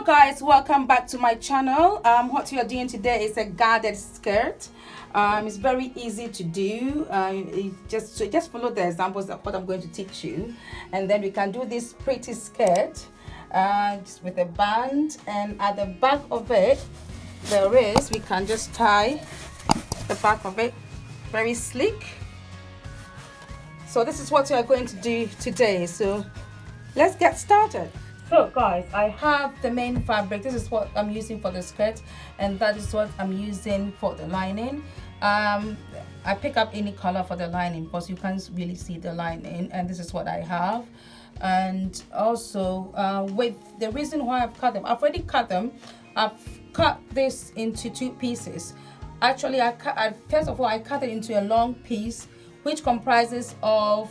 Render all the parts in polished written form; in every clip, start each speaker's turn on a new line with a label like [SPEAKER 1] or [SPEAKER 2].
[SPEAKER 1] Guys, welcome back to my channel. What we are doing today is a guarded skirt. It's very easy to do. Just follow the examples of what I'm going to teach you, and then we can do this pretty skirt just with a band, and at the back of it we can just tie the back of it, very sleek. So this is what we are going to do today, so let's get started. So guys, I have the main fabric. This is what I'm using for the skirt, and that is what I'm using for the lining. I pick up any color for the lining because you can't really see the lining, and this is what I have. And also with the reason why I've cut them, I've already cut them. I've cut this into two pieces. Actually, first of all I cut it into a long piece, which comprises of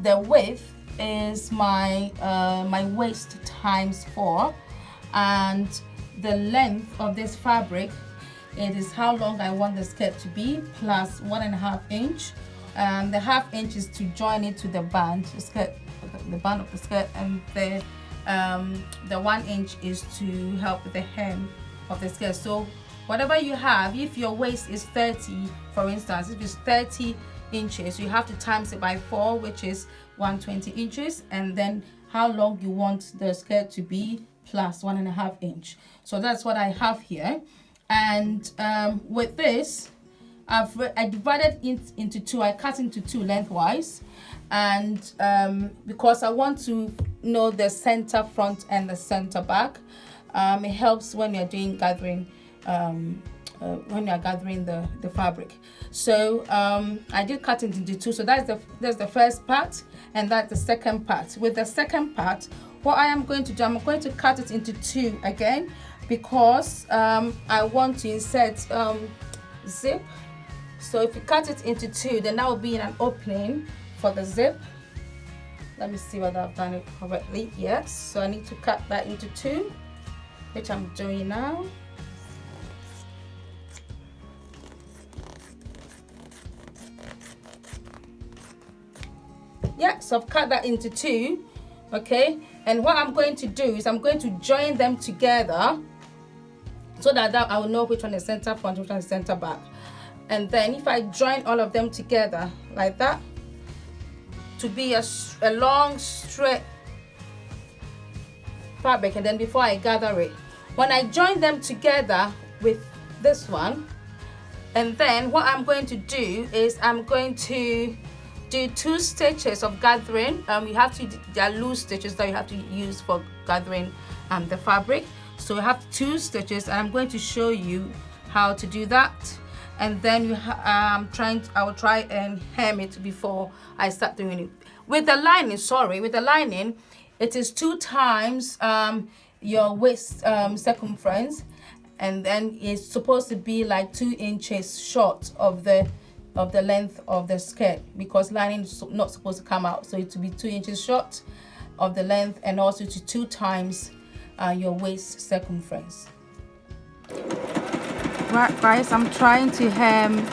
[SPEAKER 1] the width is my my waist times 4, and the length of this fabric, it is how long I want the skirt to be, plus 1.5 inch. The ½ inch is to join it to the band, the band of the skirt, and the 1 inch is to help with the hem of the skirt. So whatever you have, if your waist is 30, for instance, if it's 30 inches, you have to times it by 4, which is 120 inches, and then how long you want the skirt to be plus 1.5 inch. So that's what I have here. And with this, I divided it into two. I cut into two lengthwise, and because I want to know the center front and the center back, it helps when you're doing gathering, when you're gathering the fabric. So I did cut it into two. So that's the first part, and that's the second part. With the second part, what I am going to do, I'm going to cut it into two again, because I want to insert zip. So if you cut it into two, then that will be in an opening for the zip. Let me see whether I've done it correctly. Yes, so I need to cut that into two, which I'm doing now. Yeah, so I've cut that into two. Okay, and what I'm going to do is I'm going to join them together, so that I will know which one is center front, which one is center back. And then if I join all of them together like that, to be a long straight fabric, and then before I gather it, when I join them together with this one, and then what I'm going to do is I'm going to do 2 stitches of gathering. There are loose stitches that you have to use for gathering the fabric. So you have 2 stitches, and I'm going to show you how to do that. And then I will try and hem it before I start doing it. With the lining, it is 2 times your waist circumference, and then it's supposed to be like 2 inches short of the length of the skirt, because lining is not supposed to come out. So it will be 2 inches short of the length, and also to 2 times your waist circumference. Right guys, I'm trying to hem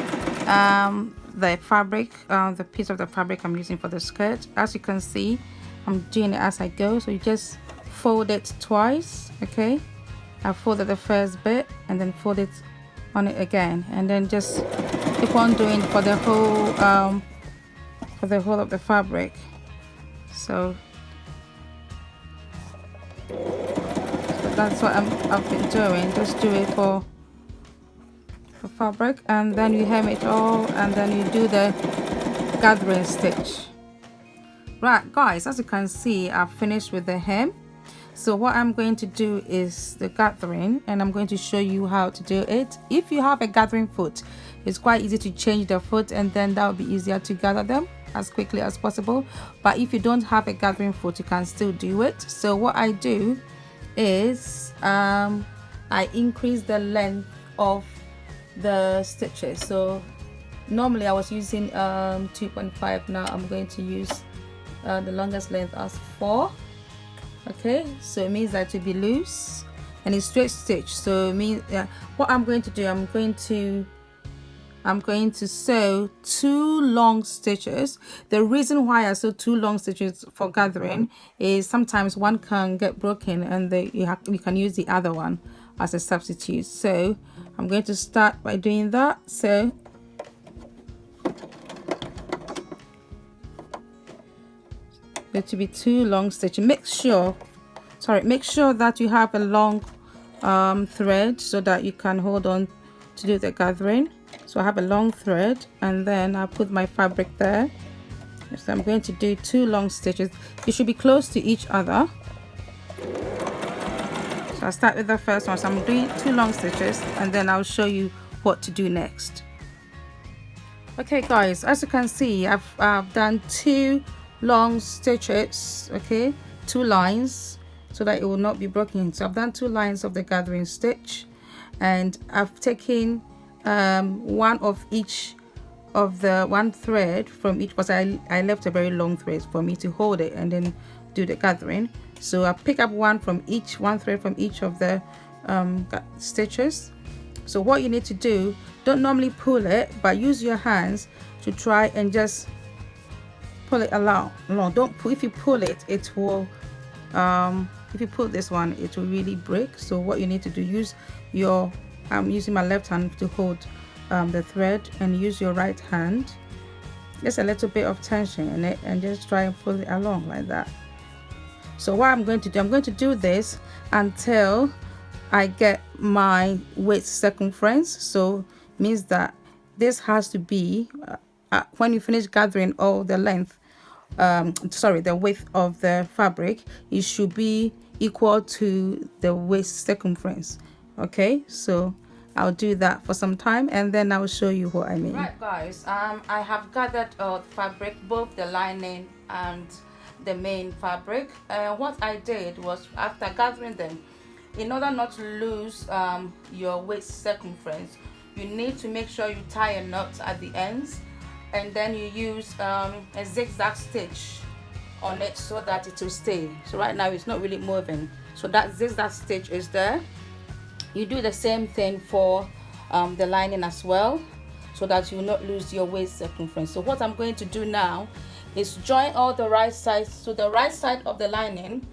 [SPEAKER 1] the fabric, the piece of the fabric I'm using for the skirt. As you can see, I'm doing it as I go. So you just fold it twice. Okay, I folded the first bit and then fold it on it again, and then just keep on doing for the whole of the fabric. So that's what I've been doing. Just do it for the fabric, and then you hem it all, and then you do the gathering stitch. Right guys, as you can see, I've finished with the hem. So what I'm going to do is the gathering, and I'm going to show you how to do it. If you have a gathering foot, it's quite easy to change the foot, and then that will be easier to gather them as quickly as possible. But if you don't have a gathering foot, you can still do it. So what I do is I increase the length of the stitches. So normally I was using 2.5. now I'm going to use the longest length as 4. Okay, so it means that to be loose, and it's straight stitch. So it means what I'm going to do, I'm going to I'm going to sew 2 long stitches. The reason why I sew 2 long stitches for gathering is sometimes one can get broken and you can use the other one as a substitute. So I'm going to start by doing that. So there to be 2 long stitches. Make sure that you have a long thread so that you can hold on to do the gathering. So I have a long thread, and then I'll put my fabric there. So I'm going to do 2 long stitches. You should be close to each other. So I'll start with the first one. So I'm doing 2 long stitches, and then I'll show you what to do next. Okay guys, as you can see, I've done 2 long stitches, okay, 2 lines, so that it will not be broken. So I've done 2 lines of the gathering stitch, and I've taken one of each of the one thread from each, because I left a very long thread for me to hold it and then do the gathering. So I pick up one thread from each of the stitches. So what you need to do, don't normally pull it, but use your hands to try and just pull it along. Don't pull. If you pull it, it will if you pull this one, it will really break. So what you need to do, use your I'm using my left hand to hold the thread, and use your right hand, just a little bit of tension in it, and just try and pull it along like that. So what I'm going to do this until I get my waist circumference. So means that this has to be when you finish gathering all the length, the width of the fabric, it should be equal to the waist circumference. Okay, so I'll do that for some time, and then I'll show you what I mean. Right guys, I have gathered fabric, both the lining and the main fabric. What I did was, after gathering them, in order not to lose your waist circumference, you need to make sure you tie a knot at the ends, and then you use a zigzag stitch on it so that it will stay. So right now it's not really moving, so that zigzag stitch is there. You do the same thing for the lining as well, so that you will not lose your waist circumference. So what I'm going to do now is join all the right sides, so the right side of the lining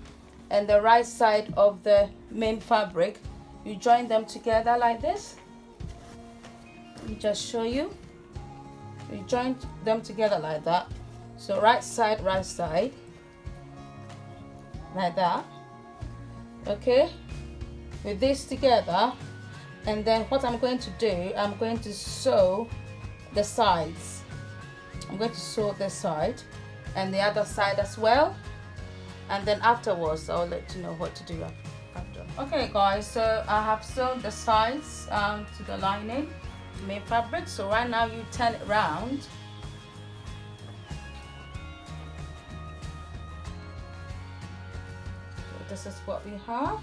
[SPEAKER 1] and the right side of the main fabric, you join them together like this. Let me just show you. You join them together like that. So right side, like that. Okay, with this together, and then what I'm going to do, I'm going to sew the sides. I'm going to sew this side and the other side as well, and then afterwards I'll let you know what to do after. Okay guys, so I have sewn the sides to the lining, main fabric. So right now you turn it round. So this is what we have.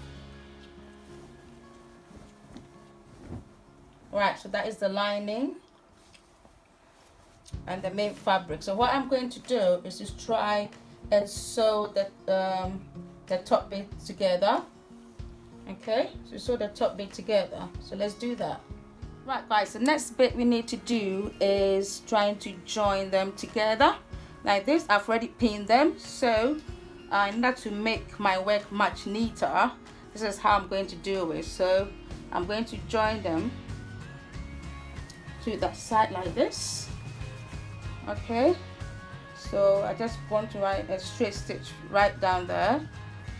[SPEAKER 1] Right, so that is the lining and the main fabric. So what I'm going to do is just try and sew the top bit together. Okay, so sew the top bit together. So let's do that. Right guys, the next bit we need to do is trying to join them together like this. I've already pinned them, so in order to make my work much neater, this is how I'm going to do it. So I'm going to join them to that side like this. Okay, so I just want to write a straight stitch right down there,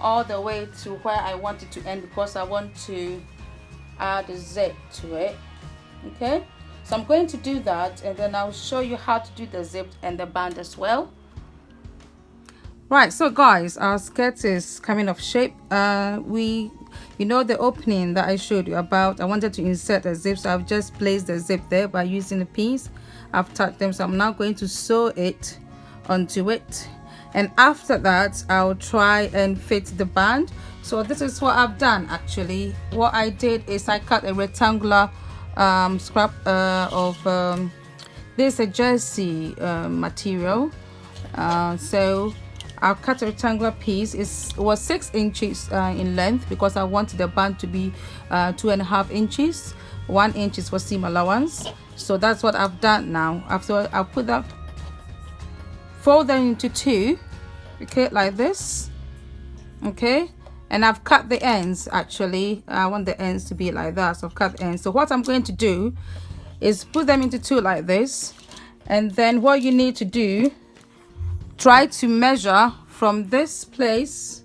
[SPEAKER 1] all the way to where I want it to end, because I want to add a zip to it. Okay, so I'm going to do that, and then I'll show you how to do the zip and the band as well. Right, so guys, our skirt is coming off shape. You know the opening that I showed you about, I wanted to insert a zip, so I've just placed the zip there by using the pins. I've tucked them, so I'm now going to sew it onto it, and after that I'll try and fit the band. So this is what I've done. Actually, what I did is I cut a rectangular scrap of this is a jersey material. So I'll cut a rectangular piece. It was 6 inches in length, because I wanted the band to be 2.5 inches. 1 inch is for seam allowance. So that's what I've done now. After I'll put that, fold them into 2, okay, like this, okay. And I've cut the ends. Actually, I want the ends to be like that, so I've cut the ends. So what I'm going to do is put them into 2 like this, and then what you need to do, try to measure from this place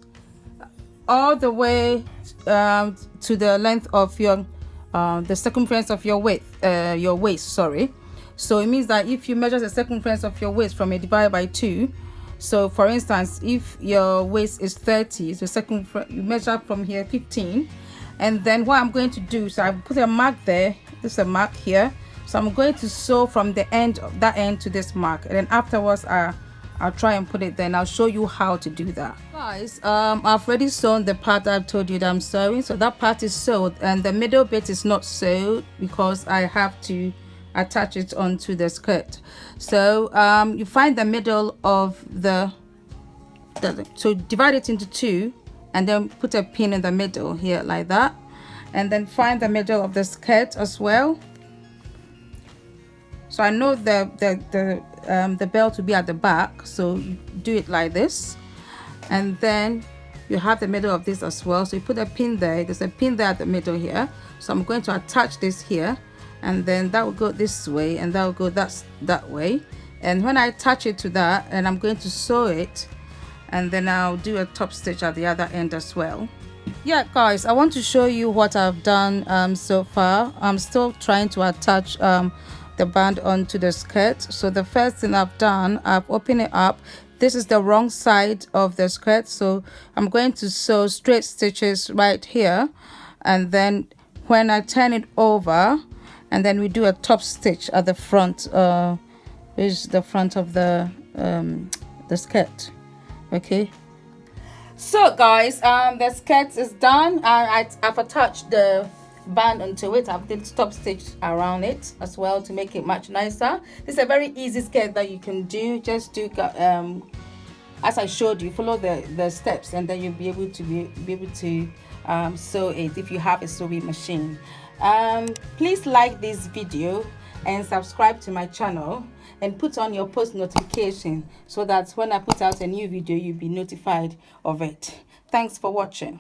[SPEAKER 1] all the way to the length of your the circumference of your waist, sorry. So it means that if you measure the circumference of your waist from a divided by 2, so for instance, if your waist is 30, so you measure from here 15, and then what I'm going to do, so I put a mark there, this is a mark here, so I'm going to sew from the end of that end to this mark, and then afterwards I'll try and put it there, and I'll show you how to do that. Guys, I've already sewn the part I've told you that I'm sewing, so that part is sewed, and the middle bit is not sewed because I have to attach it onto the skirt. So you find the middle of so divide it into 2, and then put a pin in the middle here like that, and then find the middle of the skirt as well. So I know the belt will be at the back, so you do it like this, and then you have the middle of this as well. So you put a pin there. There's a pin there at the middle here, so I'm going to attach this here, and then that will go this way, and that will go that way. And when I attach it to that, and I'm going to sew it, and then I'll do a top stitch at the other end as well. Yeah guys, I want to show you what I've done so far. I'm still trying to attach the band onto the skirt. So the first thing I've done, I've opened it up. This is the wrong side of the skirt, so I'm going to sew straight stitches right here, and then when I turn it over, and then we do a top stitch at the front, which is the front of the skirt. Okay, so guys, the skirt is done, and I've attached the band onto it. I've did top stitch around it as well to make it much nicer. This is a very easy skirt that you can do. Just do as I showed you, follow the steps, and then you'll be able to sew it if you have a sewing machine. Please like this video and subscribe to my channel, and put on your post notification so that when I put out a new video, you'll be notified of it. Thanks for watching.